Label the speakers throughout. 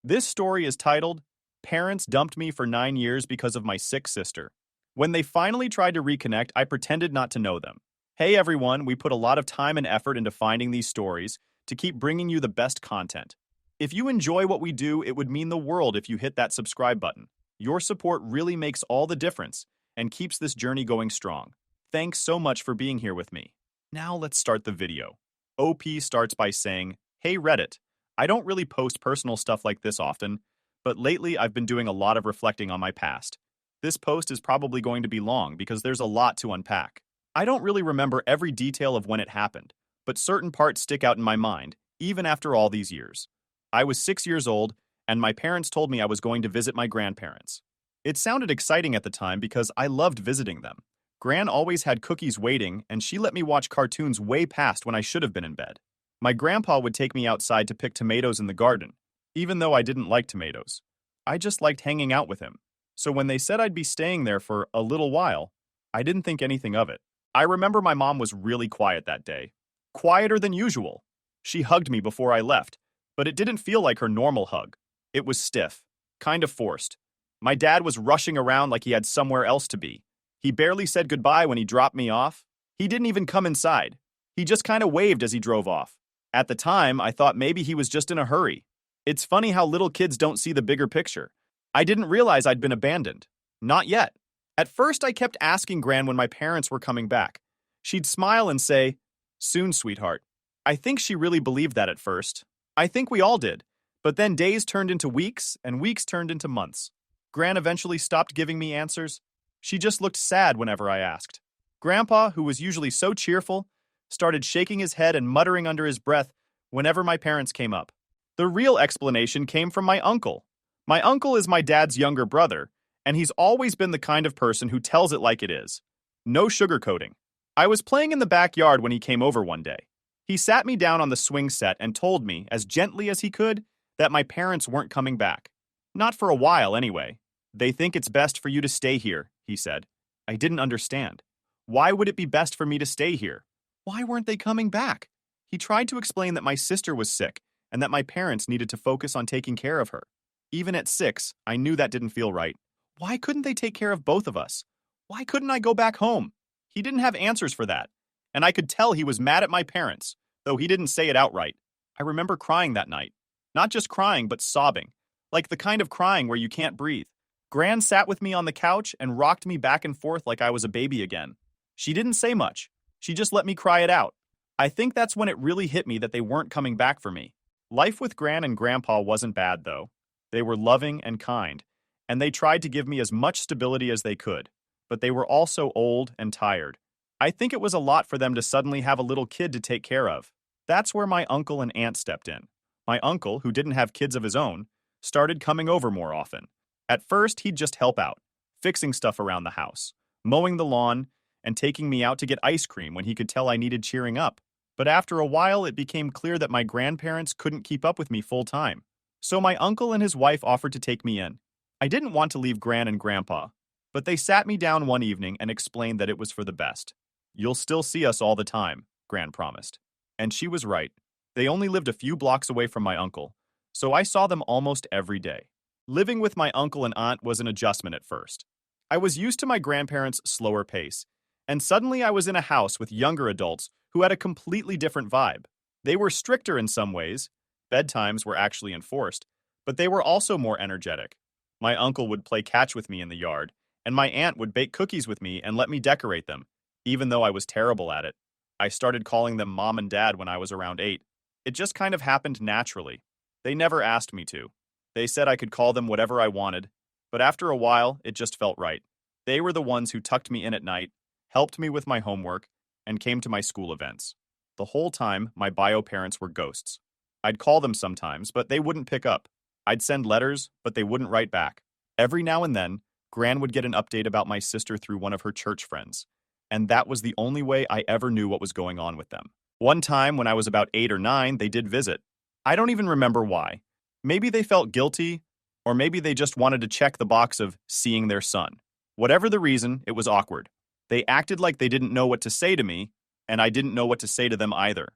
Speaker 1: This story is titled, Parents Dumped Me for 9 years Because of My Sick Sister. When they finally tried to reconnect, I pretended not to know them. Hey everyone, we put a lot of time and effort into finding these stories to keep bringing you the best content. If you enjoy what we do, it would mean the world if you hit that subscribe button. Your support really makes all the difference and keeps this journey going strong. Thanks so much for being here with me. Now let's start the video. OP starts by saying, Hey Reddit, I don't really post personal stuff like this often, but lately I've been doing a lot of reflecting on my past. This post is probably going to be long because there's a lot to unpack. I don't really remember every detail of when it happened, but certain parts stick out in my mind, even after all these years. I was 6 years old, and my parents told me I was going to visit my grandparents. It sounded exciting at the time because I loved visiting them. Gran always had cookies waiting, and she let me watch cartoons way past when I should have been in bed. My grandpa would take me outside to pick tomatoes in the garden, even though I didn't like tomatoes. I just liked hanging out with him. So when they said I'd be staying there for a little while, I didn't think anything of it. I remember my mom was really quiet that day. Quieter than usual. She hugged me before I left, but it didn't feel like her normal hug. It was stiff, kind of forced. My dad was rushing around like he had somewhere else to be. He barely said goodbye when he dropped me off. He didn't even come inside. He just kind of waved as he drove off. At the time, I thought maybe he was just in a hurry. It's funny how little kids don't see the bigger picture. I didn't realize I'd been abandoned. Not yet. At first, I kept asking Gran when my parents were coming back. She'd smile and say, Soon, sweetheart. I think she really believed that at first. I think we all did. But then days turned into weeks, and weeks turned into months. Gran eventually stopped giving me answers. She just looked sad whenever I asked. Grandpa, who was usually so cheerful, started shaking his head and muttering under his breath whenever my parents came up. The real explanation came from my uncle. My uncle is my dad's younger brother, and he's always been the kind of person who tells it like it is. No sugarcoating. I was playing in the backyard when he came over one day. He sat me down on the swing set and told me, as gently as he could, that my parents weren't coming back. Not for a while, anyway. They think it's best for you to stay here, he said. I didn't understand. Why would it be best for me to stay here? Why weren't they coming back? He tried to explain that my sister was sick and that my parents needed to focus on taking care of her. Even at 6, I knew that didn't feel right. Why couldn't they take care of both of us? Why couldn't I go back home? He didn't have answers for that, and I could tell he was mad at my parents, though he didn't say it outright. I remember crying that night. Not just crying, but sobbing. Like the kind of crying where you can't breathe. Gran sat with me on the couch and rocked me back and forth like I was a baby again. She didn't say much. She just let me cry it out. I think that's when it really hit me that they weren't coming back for me. Life with Gran and Grandpa wasn't bad, though. They were loving and kind, and they tried to give me as much stability as they could. But they were also old and tired. I think it was a lot for them to suddenly have a little kid to take care of. That's where my uncle and aunt stepped in. My uncle, who didn't have kids of his own, started coming over more often. At first, he'd just help out, fixing stuff around the house, mowing the lawn, and taking me out to get ice cream when he could tell I needed cheering up. But after a while, it became clear that my grandparents couldn't keep up with me full time. So my uncle and his wife offered to take me in. I didn't want to leave Gran and Grandpa, but they sat me down one evening and explained that it was for the best. You'll still see us all the time, Gran promised. And she was right. They only lived a few blocks away from my uncle, so I saw them almost every day. Living with my uncle and aunt was an adjustment at first. I was used to my grandparents' slower pace, and suddenly I was in a house with younger adults who had a completely different vibe. They were stricter in some ways. Bedtimes were actually enforced, but they were also more energetic. My uncle would play catch with me in the yard, and my aunt would bake cookies with me and let me decorate them, even though I was terrible at it. I started calling them Mom and Dad when I was around 8. It just kind of happened naturally. They never asked me to. They said I could call them whatever I wanted, but after a while, it just felt right. They were the ones who tucked me in at night, helped me with my homework, and came to my school events. The whole time, my bio parents were ghosts. I'd call them sometimes, but they wouldn't pick up. I'd send letters, but they wouldn't write back. Every now and then, Gran would get an update about my sister through one of her church friends, and that was the only way I ever knew what was going on with them. One time, when I was about 8 or 9, they did visit. I don't even remember why. Maybe they felt guilty, or maybe they just wanted to check the box of seeing their son. Whatever the reason, it was awkward. They acted like they didn't know what to say to me, and I didn't know what to say to them either.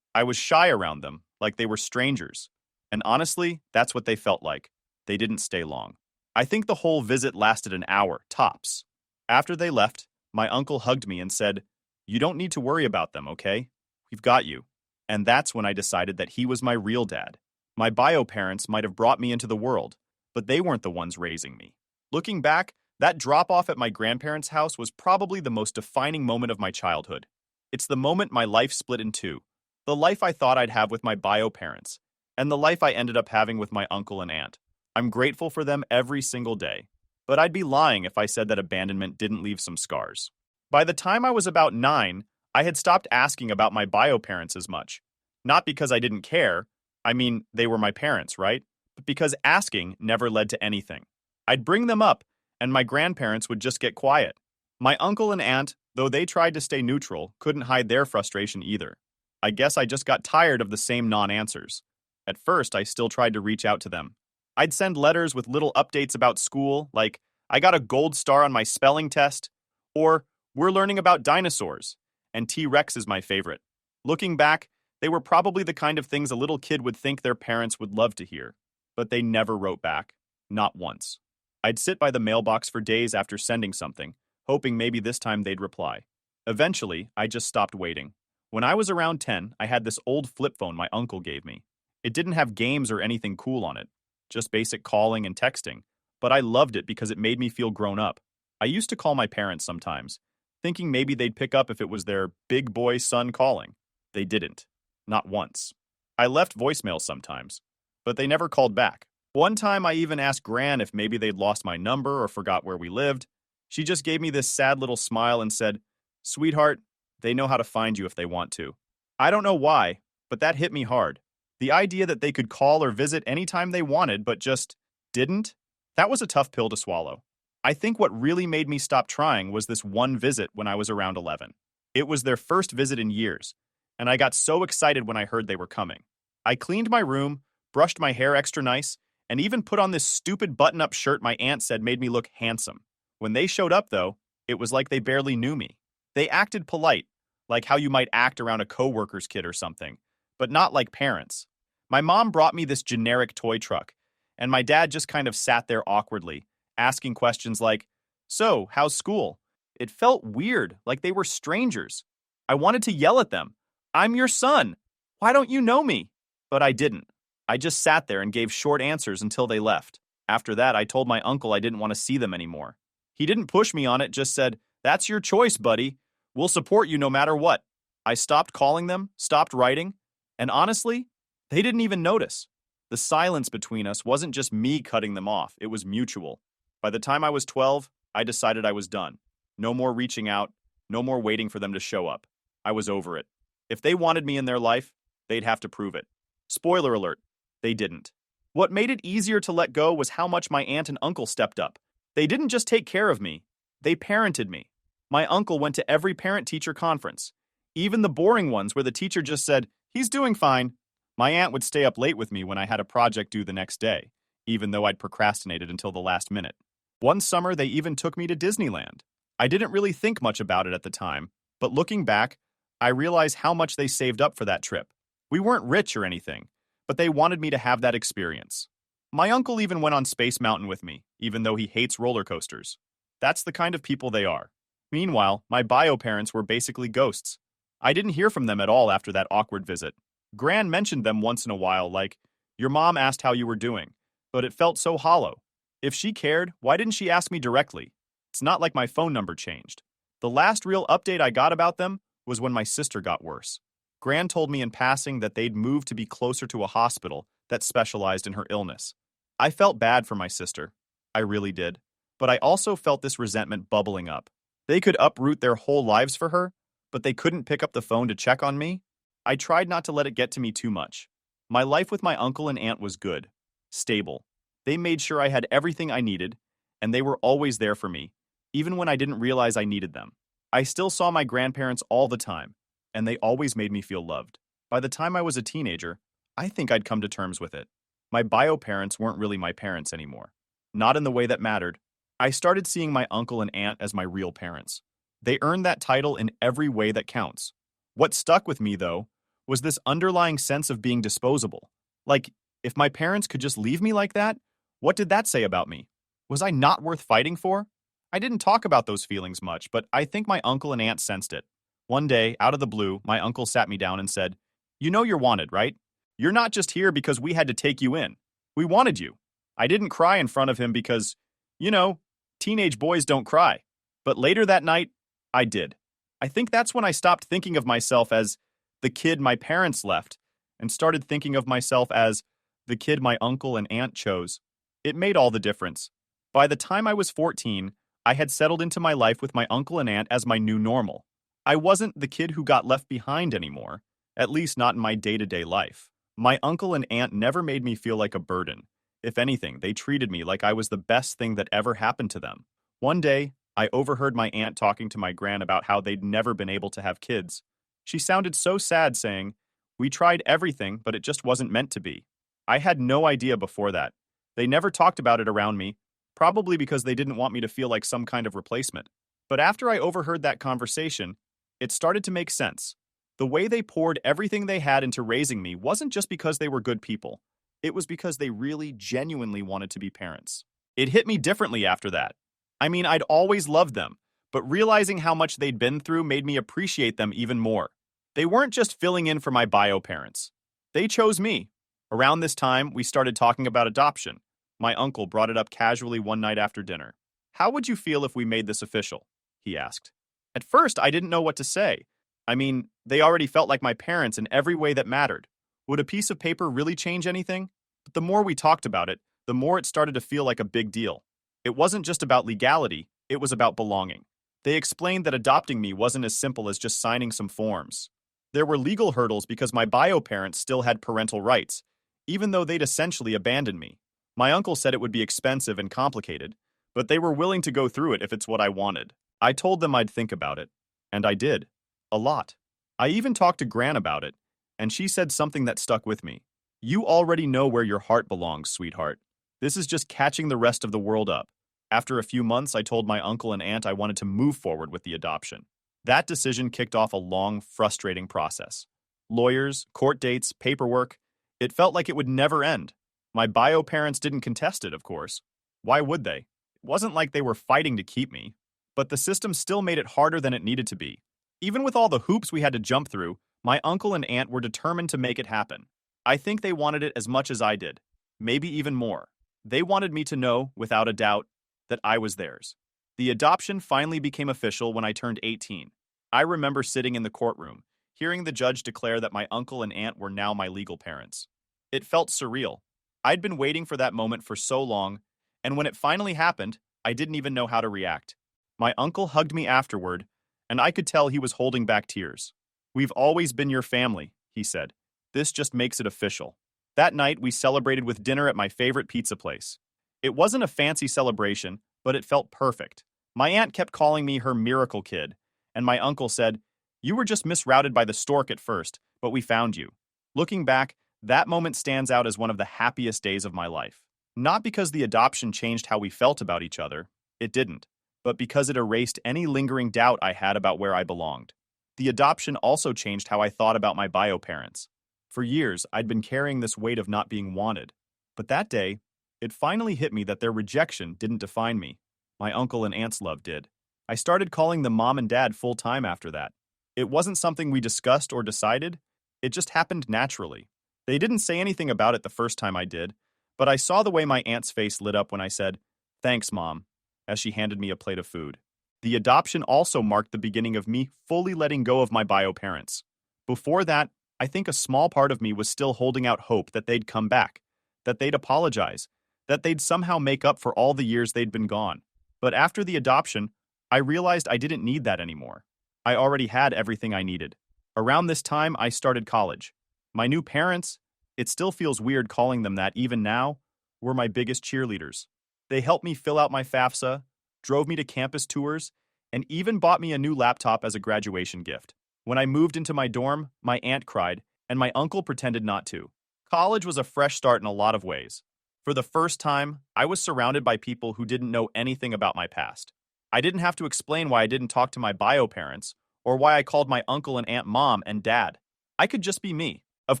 Speaker 1: I was shy around them, like they were strangers. And honestly, that's what they felt like. They didn't stay long. I think the whole visit lasted an hour, tops. After they left, my uncle hugged me and said, "You don't need to worry about them, okay? We've got you." And that's when I decided that he was my real dad. My bio parents might have brought me into the world, but they weren't the ones raising me. Looking back, that drop off at my grandparents' house was probably the most defining moment of my childhood. It's the moment my life split in two, the life I thought I'd have with my bio parents, and the life I ended up having with my uncle and aunt. I'm grateful for them every single day, but I'd be lying if I said that abandonment didn't leave some scars. By the time I was about 9, I had stopped asking about my bio parents as much. Not because I didn't care, I mean, they were my parents, right? But because asking never led to anything. I'd bring them up, and my grandparents would just get quiet. My uncle and aunt, though they tried to stay neutral, couldn't hide their frustration either. I guess I just got tired of the same non-answers. At first, I still tried to reach out to them. I'd send letters with little updates about school, like, "I got a gold star on my spelling test," or, "We're learning about dinosaurs," and T-Rex is my favorite. Looking back, they were probably the kind of things a little kid would think their parents would love to hear. But they never wrote back. Not once. I'd sit by the mailbox for days after sending something, hoping maybe this time they'd reply. Eventually, I just stopped waiting. When I was around 10, I had this old flip phone my uncle gave me. It didn't have games or anything cool on it, just basic calling and texting, but I loved it because it made me feel grown up. I used to call my parents sometimes, thinking maybe they'd pick up if it was their big boy son calling. They didn't. Not once. I left voicemails sometimes, but they never called back. One time I even asked Gran if maybe they'd lost my number or forgot where we lived. She just gave me this sad little smile and said, "Sweetheart, they know how to find you if they want to." I don't know why, but that hit me hard. The idea that they could call or visit anytime they wanted but just didn't, that was a tough pill to swallow. I think what really made me stop trying was this one visit when I was around 11. It was their first visit in years, and I got so excited when I heard they were coming. I cleaned my room, brushed my hair extra nice, and even put on this stupid button-up shirt my aunt said made me look handsome. When they showed up, though, it was like they barely knew me. They acted polite, like how you might act around a coworker's kid or something, but not like parents. My mom brought me this generic toy truck, and my dad just kind of sat there awkwardly, asking questions like, "So, how's school?" It felt weird, like they were strangers. I wanted to yell at them. "I'm your son. Why don't you know me?" But I didn't. I just sat there and gave short answers until they left. After that, I told my uncle I didn't want to see them anymore. He didn't push me on it, just said, "That's your choice, buddy. We'll support you no matter what." I stopped calling them, stopped writing, and honestly, they didn't even notice. The silence between us wasn't just me cutting them off, it was mutual. By the time I was 12, I decided I was done. No more reaching out, no more waiting for them to show up. I was over it. If they wanted me in their life, they'd have to prove it. Spoiler alert, they didn't. What made it easier to let go was how much my aunt and uncle stepped up. They didn't just take care of me, they parented me. My uncle went to every parent-teacher conference, even the boring ones where the teacher just said, "He's doing fine." My aunt would stay up late with me when I had a project due the next day, even though I'd procrastinated until the last minute. One summer, they even took me to Disneyland. I didn't really think much about it at the time, but looking back, I realize how much they saved up for that trip. We weren't rich or anything, but they wanted me to have that experience. My uncle even went on Space Mountain with me, even though he hates roller coasters. That's the kind of people they are. Meanwhile, my bio parents were basically ghosts. I didn't hear from them at all after that awkward visit. Gran mentioned them once in a while, like, "Your mom asked how you were doing," but it felt so hollow. If she cared, why didn't she ask me directly? It's not like my phone number changed. The last real update I got about them was when my sister got worse. Gran told me in passing that they'd moved to be closer to a hospital that specialized in her illness. I felt bad for my sister. I really did. But I also felt this resentment bubbling up. They could uproot their whole lives for her, but they couldn't pick up the phone to check on me? I tried not to let it get to me too much. My life with my uncle and aunt was good, stable. They made sure I had everything I needed, and they were always there for me, even when I didn't realize I needed them. I still saw my grandparents all the time, and they always made me feel loved. By the time I was a teenager, I think I'd come to terms with it. My bio parents weren't really my parents anymore. Not in the way that mattered. I started seeing my uncle and aunt as my real parents. They earned that title in every way that counts. What stuck with me, though, was this underlying sense of being disposable. Like, If my parents could just leave me like that, what did that say about me? Was I not worth fighting for? I didn't talk about those feelings much, but I think my uncle and aunt sensed it. One day, out of the blue, my uncle sat me down and said, "You know you're wanted, right? You're not just here because we had to take you in. We wanted you." I didn't cry in front of him because, you know, teenage boys don't cry. But later that night, I did. I think that's when I stopped thinking of myself as the kid my parents left and started thinking of myself as the kid my uncle and aunt chose. It made all the difference. By the time I was 14, I had settled into my life with my uncle and aunt as my new normal. I wasn't the kid who got left behind anymore, at least not in my day-to-day life. My uncle and aunt never made me feel like a burden. If anything, they treated me like I was the best thing that ever happened to them. One day, I overheard my aunt talking to my gran about how they'd never been able to have kids. She sounded so sad, saying, "We tried everything, but it just wasn't meant to be." I had no idea before that. They never talked about it around me, probably because they didn't want me to feel like some kind of replacement. But after I overheard that conversation, it started to make sense. The way they poured everything they had into raising me wasn't just because they were good people. It was because they really, genuinely wanted to be parents. It hit me differently after that. I mean, I'd always loved them, but realizing how much they'd been through made me appreciate them even more. They weren't just filling in for my bio parents. They chose me. Around this time, we started talking about adoption. My uncle brought it up casually one night after dinner. "How would you feel if we made this official?" he asked. At first, I didn't know what to say. I mean, they already felt like my parents in every way that mattered. Would a piece of paper really change anything? But the more we talked about it, the more it started to feel like a big deal. It wasn't just about legality, it was about belonging. They explained that adopting me wasn't as simple as just signing some forms. There were legal hurdles because my bio parents still had parental rights, even though they'd essentially abandoned me. My uncle said it would be expensive and complicated, but they were willing to go through it if it's what I wanted. I told them I'd think about it, and I did. A lot. I even talked to Gran about it, and she said something that stuck with me. "You already know where your heart belongs, sweetheart. This is just catching the rest of the world up." After a few months, I told my uncle and aunt I wanted to move forward with the adoption. That decision kicked off a long, frustrating process. Lawyers, court dates, paperwork. It felt like it would never end. My bio parents didn't contest it, of course. Why would they? It wasn't like they were fighting to keep me. But the system still made it harder than it needed to be. Even with all the hoops we had to jump through, my uncle and aunt were determined to make it happen. I think they wanted it as much as I did, maybe even more. They wanted me to know, without a doubt, that I was theirs. The adoption finally became official when I turned 18. I remember sitting in the courtroom, hearing the judge declare that my uncle and aunt were now my legal parents. It felt surreal. I'd been waiting for that moment for so long, and when it finally happened, I didn't even know how to react. My uncle hugged me afterward, and I could tell he was holding back tears. "We've always been your family," he said. "This just makes it official." That night, we celebrated with dinner at my favorite pizza place. It wasn't a fancy celebration, but it felt perfect. My aunt kept calling me her miracle kid, and my uncle said, "You were just misrouted by the stork at first, but we found you." Looking back, that moment stands out as one of the happiest days of my life. Not because the adoption changed how we felt about each other, it didn't, but because it erased any lingering doubt I had about where I belonged. The adoption also changed how I thought about my bio parents. For years, I'd been carrying this weight of not being wanted. But that day, it finally hit me that their rejection didn't define me. My uncle and aunt's love did. I started calling them mom and dad full time after that. It wasn't something we discussed or decided. It just happened naturally. They didn't say anything about it the first time I did, but I saw the way my aunt's face lit up when I said, "Thanks, Mom," as she handed me a plate of food. The adoption also marked the beginning of me fully letting go of my bio parents. Before that, I think a small part of me was still holding out hope that they'd come back, that they'd apologize, that they'd somehow make up for all the years they'd been gone. But after the adoption, I realized I didn't need that anymore. I already had everything I needed. Around this time, I started college. My new parents, it still feels weird calling them that even now, were my biggest cheerleaders. They helped me fill out my FAFSA, drove me to campus tours, and even bought me a new laptop as a graduation gift. When I moved into my dorm, my aunt cried, and my uncle pretended not to. College was a fresh start in a lot of ways. For the first time, I was surrounded by people who didn't know anything about my past. I didn't have to explain why I didn't talk to my bio parents, or why I called my uncle and aunt mom and dad. I could just be me. Of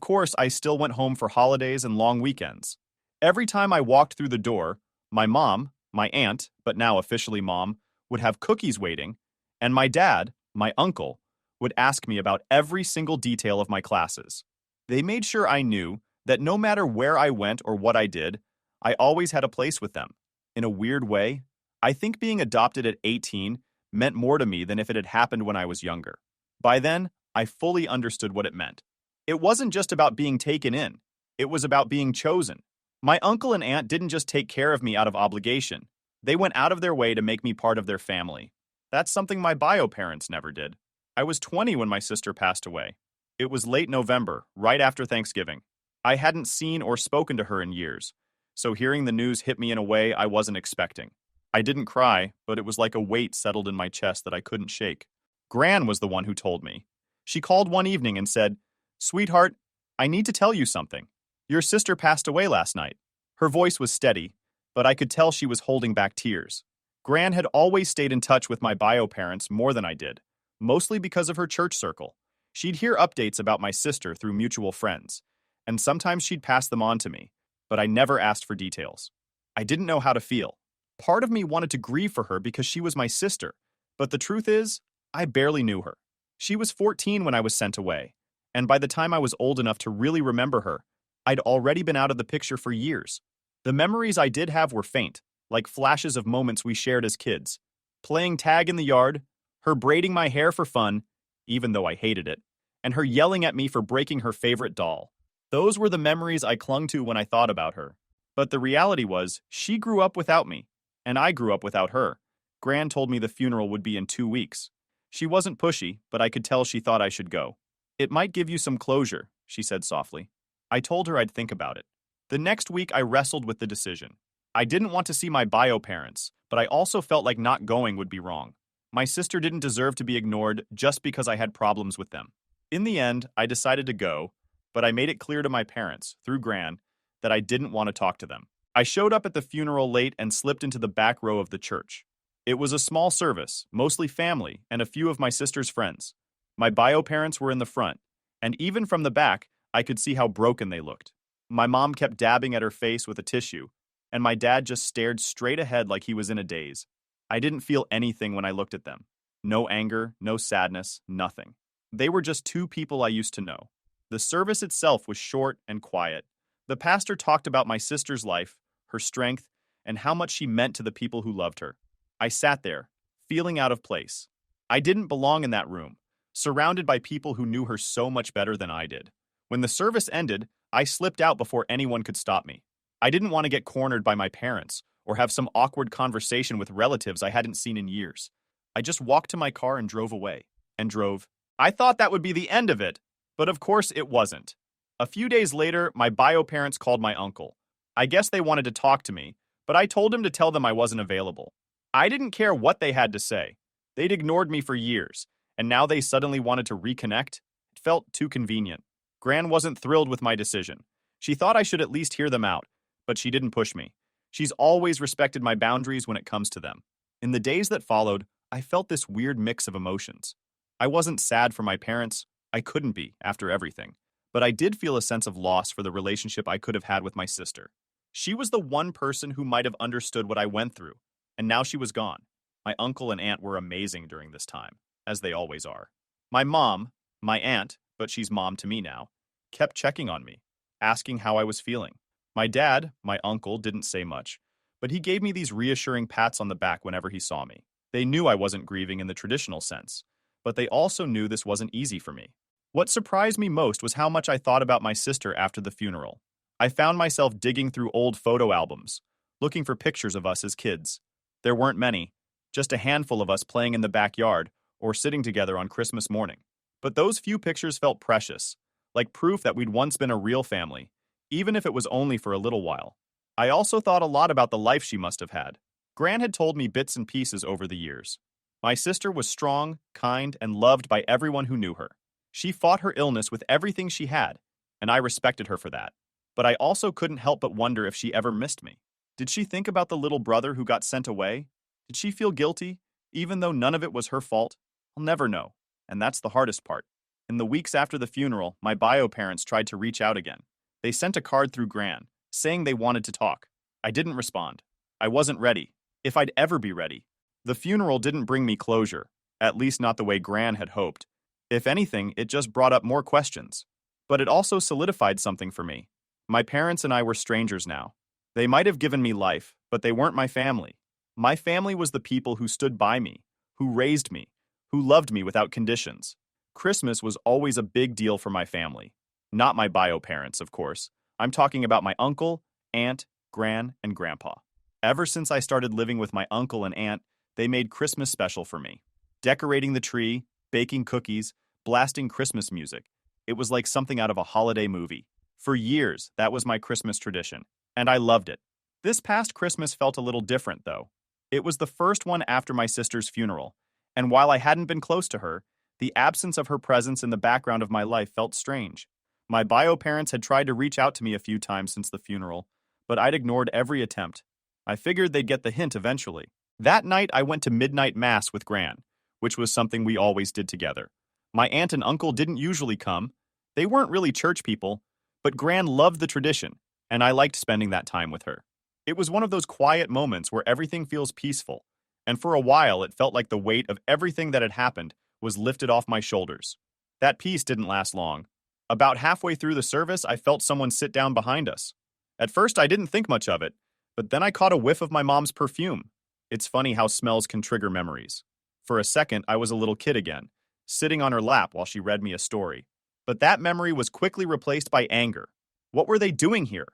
Speaker 1: course, I still went home for holidays and long weekends. Every time I walked through the door, my mom, my aunt, but now officially mom, would have cookies waiting, and my dad, my uncle, would ask me about every single detail of my classes. They made sure I knew that no matter where I went or what I did, I always had a place with them. In a weird way, I think being adopted at 18 meant more to me than if it had happened when I was younger. By then, I fully understood what it meant. It wasn't just about being taken in, it was about being chosen. My uncle and aunt didn't just take care of me out of obligation, they went out of their way to make me part of their family. That's something my bio parents never did. I was 20 when my sister passed away. It was late November, right after Thanksgiving. I hadn't seen or spoken to her in years, so hearing the news hit me in a way I wasn't expecting. I didn't cry, but it was like a weight settled in my chest that I couldn't shake. Gran was the one who told me. She called one evening and said, "Sweetheart, I need to tell you something. Your sister passed away last night." Her voice was steady, but I could tell she was holding back tears. Gran had always stayed in touch with my bio parents more than I did, mostly because of her church circle. She'd hear updates about my sister through mutual friends, and sometimes she'd pass them on to me, but I never asked for details. I didn't know how to feel. Part of me wanted to grieve for her because she was my sister, but the truth is, I barely knew her. She was 14 when I was sent away, and by the time I was old enough to really remember her, I'd already been out of the picture for years. The memories I did have were faint, like flashes of moments we shared as kids. Playing tag in the yard, her braiding my hair for fun, even though I hated it, and her yelling at me for breaking her favorite doll. Those were the memories I clung to when I thought about her. But the reality was, she grew up without me, and I grew up without her. Gran told me the funeral would be in 2 weeks. She wasn't pushy, but I could tell she thought I should go. "It might give you some closure," she said softly. I told her I'd think about it. The next week, I wrestled with the decision. I didn't want to see my bio parents, but I also felt like not going would be wrong. My sister didn't deserve to be ignored just because I had problems with them. In the end, I decided to go, but I made it clear to my parents, through Gran, that I didn't want to talk to them. I showed up at the funeral late and slipped into the back row of the church. It was a small service, mostly family, and a few of my sister's friends. My bio parents were in the front, and even from the back, I could see how broken they looked. My mom kept dabbing at her face with a tissue, and my dad just stared straight ahead like he was in a daze. I didn't feel anything when I looked at them. No anger, no sadness, nothing. They were just two people I used to know. The service itself was short and quiet. The pastor talked about my sister's life, her strength, and how much she meant to the people who loved her. I sat there, feeling out of place. I didn't belong in that room, surrounded by people who knew her so much better than I did. When the service ended, I slipped out before anyone could stop me. I didn't want to get cornered by my parents or have some awkward conversation with relatives I hadn't seen in years. I just walked to my car and drove away. And drove. I thought that would be the end of it, but of course it wasn't. A few days later, my bio parents called my uncle. I guess they wanted to talk to me, but I told him to tell them I wasn't available. I didn't care what they had to say. They'd ignored me for years, and now they suddenly wanted to reconnect? It felt too convenient. Gran wasn't thrilled with my decision. She thought I should at least hear them out, but she didn't push me. She's always respected my boundaries when it comes to them. In the days that followed, I felt this weird mix of emotions. I wasn't sad for my parents. I couldn't be, after everything. But I did feel a sense of loss for the relationship I could have had with my sister. She was the one person who might have understood what I went through, and now she was gone. My uncle and aunt were amazing during this time, as they always are. My mom, my aunt, but she's mom to me now, kept checking on me, asking how I was feeling. My dad, my uncle, didn't say much, but he gave me these reassuring pats on the back whenever he saw me. They knew I wasn't grieving in the traditional sense, but they also knew this wasn't easy for me. What surprised me most was how much I thought about my sister after the funeral. I found myself digging through old photo albums, looking for pictures of us as kids. There weren't many, just a handful of us playing in the backyard or sitting together on Christmas morning. But those few pictures felt precious, like proof that we'd once been a real family, even if it was only for a little while. I also thought a lot about the life she must have had. Gran had told me bits and pieces over the years. My sister was strong, kind, and loved by everyone who knew her. She fought her illness with everything she had, and I respected her for that. But I also couldn't help but wonder if she ever missed me. Did she think about the little brother who got sent away? Did she feel guilty, even though none of it was her fault? I'll never know, and that's the hardest part. In the weeks after the funeral, my bio parents tried to reach out again. They sent a card through Gran, saying they wanted to talk. I didn't respond. I wasn't ready, if I'd ever be ready. The funeral didn't bring me closure, at least not the way Gran had hoped. If anything, it just brought up more questions. But it also solidified something for me. My parents and I were strangers now. They might have given me life, but they weren't my family. My family was the people who stood by me, who raised me, who loved me without conditions. Christmas was always a big deal for my family. Not my bio parents, of course. I'm talking about my uncle, aunt, gran, and grandpa. Ever since I started living with my uncle and aunt, they made Christmas special for me. Decorating the tree, baking cookies, blasting Christmas music. It was like something out of a holiday movie. For years, that was my Christmas tradition, and I loved it. This past Christmas felt a little different, though. It was the first one after my sister's funeral, and while I hadn't been close to her, the absence of her presence in the background of my life felt strange. My bio parents had tried to reach out to me a few times since the funeral, but I'd ignored every attempt. I figured they'd get the hint eventually. That night, I went to midnight mass with Gran, which was something we always did together. My aunt and uncle didn't usually come. They weren't really church people, but Gran loved the tradition, and I liked spending that time with her. It was one of those quiet moments where everything feels peaceful, and for a while it felt like the weight of everything that had happened was lifted off my shoulders. That peace didn't last long. About halfway through the service, I felt someone sit down behind us. At first, I didn't think much of it, but then I caught a whiff of my mom's perfume. It's funny how smells can trigger memories. For a second, I was a little kid again, sitting on her lap while she read me a story. But that memory was quickly replaced by anger. What were they doing here?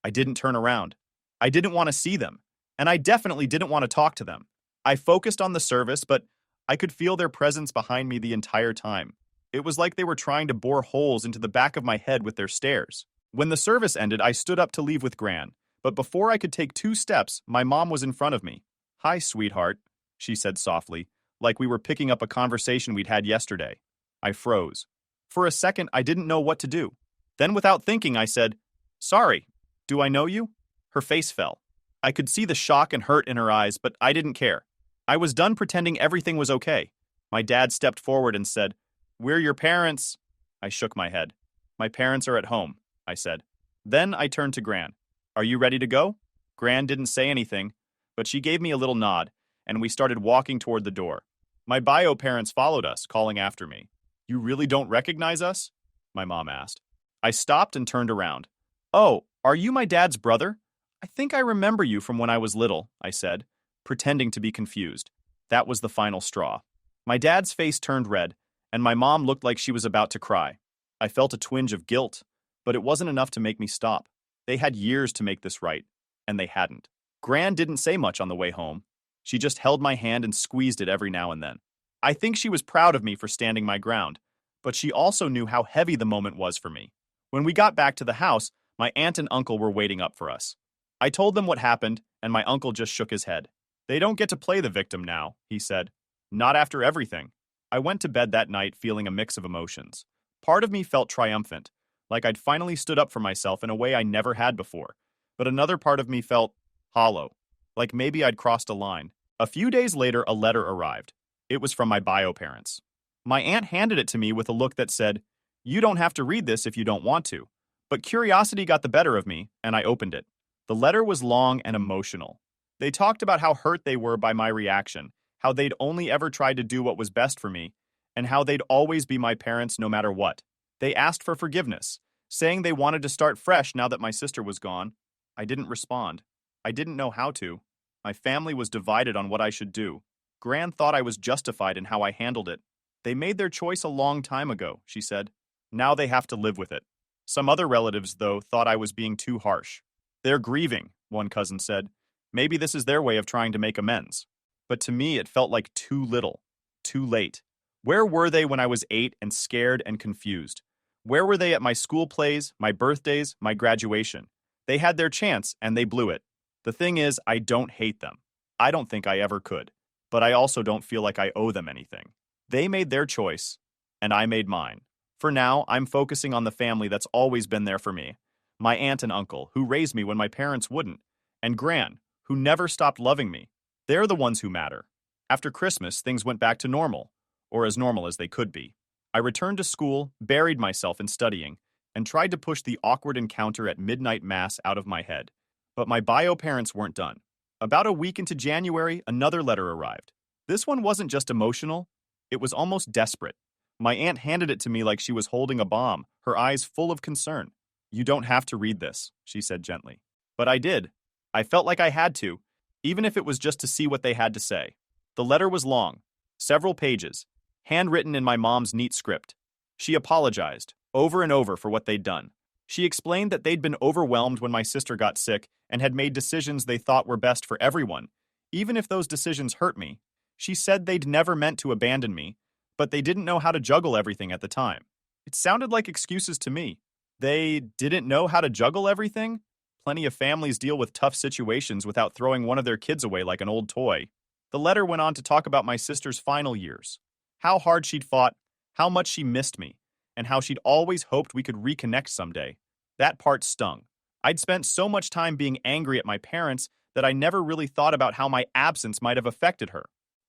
Speaker 1: I didn't turn around. I didn't want to see them, and I definitely didn't want to talk to them. I focused on the service, but I could feel their presence behind me the entire time. It was like they were trying to bore holes into the back of my head with their stares. When the service ended, I stood up to leave with Gran, but before I could take 2 steps, my mom was in front of me. "Hi, sweetheart," she said softly, like we were picking up a conversation we'd had yesterday. I froze. For a second, I didn't know what to do. Then without thinking, I said, "Sorry, do I know you?" Her face fell. I could see the shock and hurt in her eyes, but I didn't care. I was done pretending everything was okay. My dad stepped forward and said, "We're your parents." I shook my head. "My parents are at home," I said. Then I turned to Gran. "Are you ready to go?" Gran didn't say anything, but she gave me a little nod, and we started walking toward the door. My bio parents followed us, calling after me. "You really don't recognize us?" my mom asked. I stopped and turned around. "Oh, are you my dad's brother? I think I remember you from when I was little," I said, pretending to be confused. That was the final straw. My dad's face turned red, and my mom looked like she was about to cry. I felt a twinge of guilt, but it wasn't enough to make me stop. They had years to make this right, and they hadn't. Gran didn't say much on the way home. She just held my hand and squeezed it every now and then. I think she was proud of me for standing my ground, but she also knew how heavy the moment was for me. When we got back to the house, my aunt and uncle were waiting up for us. I told them what happened, and my uncle just shook his head. "They don't get to play the victim now," he said. "Not after everything." I went to bed that night feeling a mix of emotions. Part of me felt triumphant, like I'd finally stood up for myself in a way I never had before. But another part of me felt hollow, like maybe I'd crossed a line. A few days later, a letter arrived. It was from my bio parents. My aunt handed it to me with a look that said, "You don't have to read this if you don't want to." But curiosity got the better of me, and I opened it. The letter was long and emotional. They talked about how hurt they were by my reaction, how they'd only ever tried to do what was best for me, and how they'd always be my parents no matter what. They asked for forgiveness, saying they wanted to start fresh now that my sister was gone. I didn't respond. I didn't know how to. My family was divided on what I should do. Gran thought I was justified in how I handled it. "They made their choice a long time ago," she said. "Now they have to live with it." Some other relatives, though, thought I was being too harsh. "They're grieving," one cousin said. "Maybe this is their way of trying to make amends." But to me, it felt like too little, too late. Where were they when I was 8 and scared and confused? Where were they at my school plays, my birthdays, my graduation? They had their chance, and they blew it. The thing is, I don't hate them. I don't think I ever could. But I also don't feel like I owe them anything. They made their choice, and I made mine. For now, I'm focusing on the family that's always been there for me. My aunt and uncle, who raised me when my parents wouldn't, and Gran, who never stopped loving me. They're the ones who matter. After Christmas, things went back to normal, or as normal as they could be. I returned to school, buried myself in studying, and tried to push the awkward encounter at midnight mass out of my head. But my bio parents weren't done. About a week into January, another letter arrived. This one wasn't just emotional, it was almost desperate. My aunt handed it to me like she was holding a bomb, her eyes full of concern. "You don't have to read this," she said gently. But I did. I felt like I had to, even if it was just to see what they had to say. The letter was long, several pages, handwritten in my mom's neat script. She apologized, over and over, for what they'd done. She explained that they'd been overwhelmed when my sister got sick and had made decisions they thought were best for everyone, even if those decisions hurt me. She said they'd never meant to abandon me, but they didn't know how to juggle everything at the time. It sounded like excuses to me. They didn't know how to juggle everything? Plenty of families deal with tough situations without throwing one of their kids away like an old toy. The letter went on to talk about my sister's final years, how hard she'd fought, how much she missed me, and how she'd always hoped we could reconnect someday. That part stung. I'd spent so much time being angry at my parents that I never really thought about how my absence might have affected her.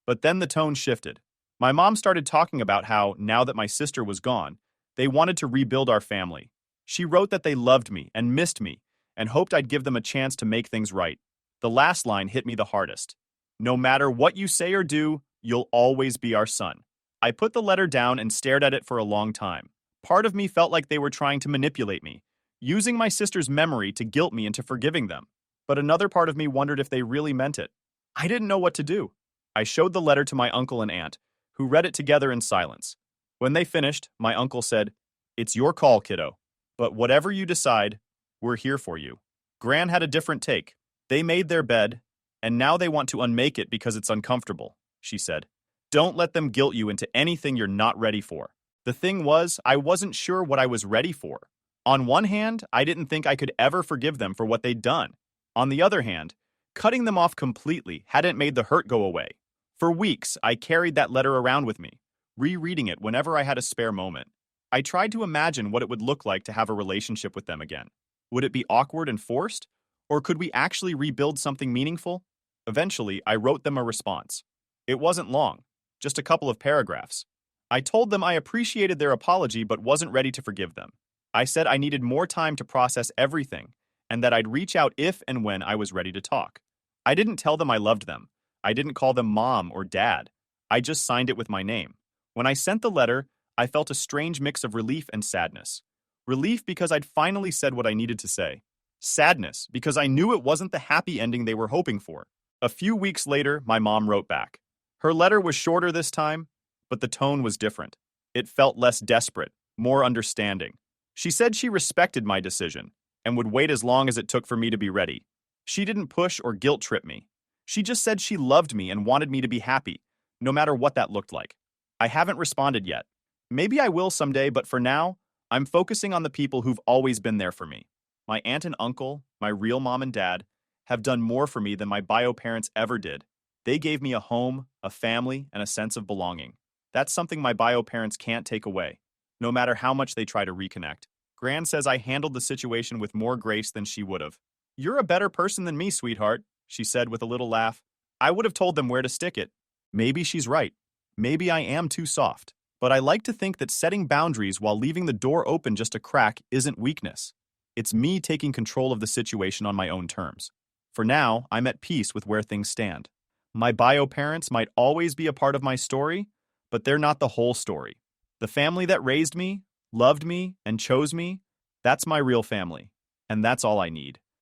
Speaker 1: But then the tone shifted. My mom started talking about how, now that my sister was gone, they wanted to rebuild our family. She wrote that they loved me and missed me and hoped I'd give them a chance to make things right. The last line hit me the hardest. "No matter what you say or do, you'll always be our son." I put the letter down and stared at it for a long time. Part of me felt like they were trying to manipulate me, using my sister's memory to guilt me into forgiving them. But another part of me wondered if they really meant it. I didn't know what to do. I showed the letter to my uncle and aunt, who read it together in silence. When they finished, my uncle said, "It's your call, kiddo. But whatever you decide, we're here for you." Gran had a different take. "They made their bed, and now they want to unmake it because it's uncomfortable," she said. "Don't let them guilt you into anything you're not ready for." The thing was, I wasn't sure what I was ready for. On one hand, I didn't think I could ever forgive them for what they'd done. On the other hand, cutting them off completely hadn't made the hurt go away. For weeks, I carried that letter around with me, rereading it whenever I had a spare moment. I tried to imagine what it would look like to have a relationship with them again. Would it be awkward and forced? Or could we actually rebuild something meaningful? Eventually, I wrote them a response. It wasn't long, just a couple of paragraphs. I told them I appreciated their apology but wasn't ready to forgive them. I said I needed more time to process everything, and that I'd reach out if and when I was ready to talk. I didn't tell them I loved them. I didn't call them mom or dad. I just signed it with my name. When I sent the letter, I felt a strange mix of relief and sadness. Relief because I'd finally said what I needed to say. Sadness because I knew it wasn't the happy ending they were hoping for. A few weeks later, my mom wrote back. Her letter was shorter this time, but the tone was different. It felt less desperate, more understanding. She said she respected my decision and would wait as long as it took for me to be ready. She didn't push or guilt trip me. She just said she loved me and wanted me to be happy, no matter what that looked like. I haven't responded yet. Maybe I will someday, but for now, I'm focusing on the people who've always been there for me. My aunt and uncle, my real mom and dad, have done more for me than my bio parents ever did. They gave me a home, a family, and a sense of belonging. That's something my bio parents can't take away, no matter how much they try to reconnect. Gran says I handled the situation with more grace than she would have. "You're a better person than me, sweetheart," she said with a little laugh. I would have told them where to stick it. Maybe she's right. Maybe I am too soft. But I like to think that setting boundaries while leaving the door open just a crack isn't weakness. It's me taking control of the situation on my own terms. For now, I'm at peace with where things stand. My bio parents might always be a part of my story, but they're not the whole story. The family that raised me, loved me, and chose me, that's my real family. And that's all I need.